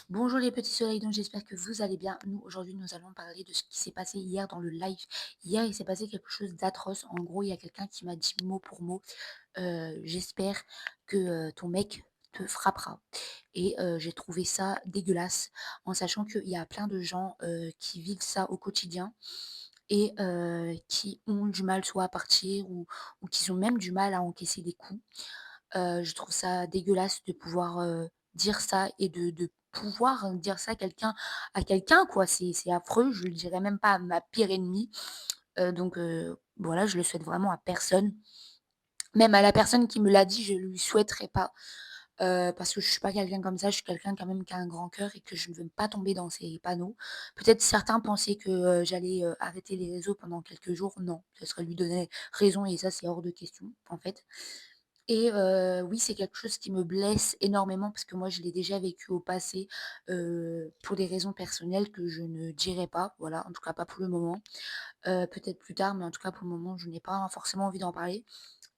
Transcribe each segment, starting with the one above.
Bonjour les petits soleils, donc j'espère que vous allez bien. Nous, aujourd'hui, nous allons parler de ce qui s'est passé hier dans le live. Hier, il s'est passé quelque chose d'atroce. En gros, il y a quelqu'un qui m'a dit mot pour mot, j'espère que ton mec te frappera. Et j'ai trouvé ça dégueulasse, en sachant qu'il y a plein de gens qui vivent ça au quotidien et qui ont du mal soit à partir ou qui ont même du mal à encaisser des coups. Je trouve ça dégueulasse de pouvoir, dire ça et de pouvoir dire ça à quelqu'un quoi. C'est affreux, je le dirais même pas à ma pire ennemie. Donc voilà, je le souhaite vraiment à personne. Même à la personne qui me l'a dit, je lui souhaiterais pas, parce que je suis pas quelqu'un comme ça, je suis quelqu'un quand même qui a un grand cœur et que je ne veux pas tomber dans ces panneaux. Peut-être certains pensaient que, j'allais, arrêter les réseaux pendant quelques jours. Non, ce serait lui donner raison et ça, c'est hors de question, en fait. Et oui, c'est quelque chose qui me blesse énormément parce que moi, je l'ai déjà vécu au passé, pour des raisons personnelles que je ne dirai pas, voilà, en tout cas pas pour le moment. Peut-être plus tard, mais en tout cas pour le moment, je n'ai pas forcément envie d'en parler.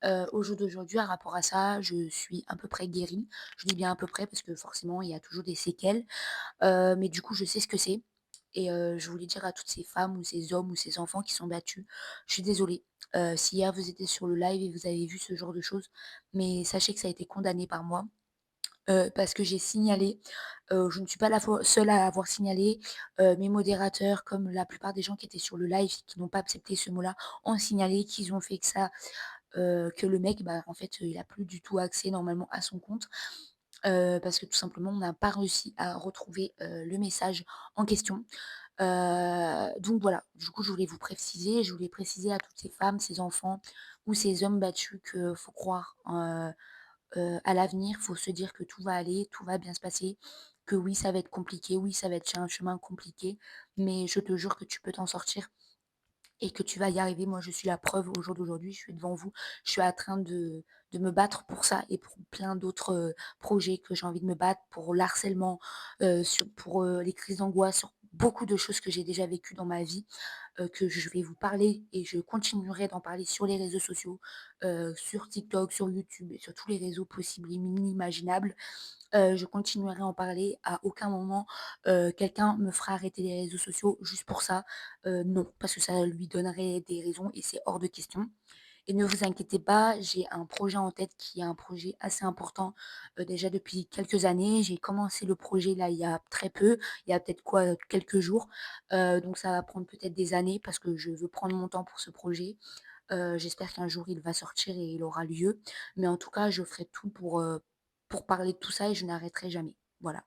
Au jour d'aujourd'hui, à rapport à ça, je suis à peu près guérie. Je dis bien à peu près parce que forcément, il y a toujours des séquelles, mais du coup, je sais ce que c'est et je voulais dire à toutes ces femmes ou ces hommes ou ces enfants qui sont battus, je suis désolée, si hier vous étiez sur le live et vous avez vu ce genre de choses, mais sachez que ça a été condamné par moi, parce que j'ai signalé, je ne suis pas la seule à avoir signalé, mes modérateurs comme la plupart des gens qui étaient sur le live qui n'ont pas accepté ce mot-là, ont signalé qu'ils ont fait que ça, que le mec, bah, en fait, il a plus du tout accès normalement à son compte. Parce que tout simplement, on n'a pas réussi à retrouver, le message en question. Donc voilà, du coup, je voulais vous préciser, je voulais préciser à toutes ces femmes, ces enfants ou ces hommes battus que faut croire, à l'avenir. Faut se dire que tout va aller, tout va bien se passer, que oui, ça va être compliqué, oui, ça va être un chemin compliqué, mais je te jure que tu peux t'en sortir et que tu vas y arriver. Moi, je suis la preuve au jour d'aujourd'hui, je suis devant vous, je suis en train de me battre pour ça et pour plein d'autres, projets que j'ai envie de me battre, pour l'harcèlement, pour, les crises d'angoisse, sur beaucoup de choses que j'ai déjà vécues dans ma vie, que je vais vous parler et je continuerai d'en parler sur les réseaux sociaux, sur TikTok, sur YouTube et sur tous les réseaux possibles et inimaginables. Je continuerai à en parler. À aucun moment, quelqu'un me fera arrêter les réseaux sociaux juste pour ça. Non, parce que ça lui donnerait des raisons et c'est hors de question. Et ne vous inquiétez pas, j'ai un projet en tête qui est un projet assez important, déjà depuis quelques années. J'ai commencé le projet là, il y a très peu, il y a peut-être quoi, quelques jours. Donc ça va prendre peut-être des années parce que je veux prendre mon temps pour ce projet. J'espère qu'un jour il va sortir et il aura lieu. Mais en tout cas, je ferai tout pour parler de tout ça et je n'arrêterai jamais. Voilà.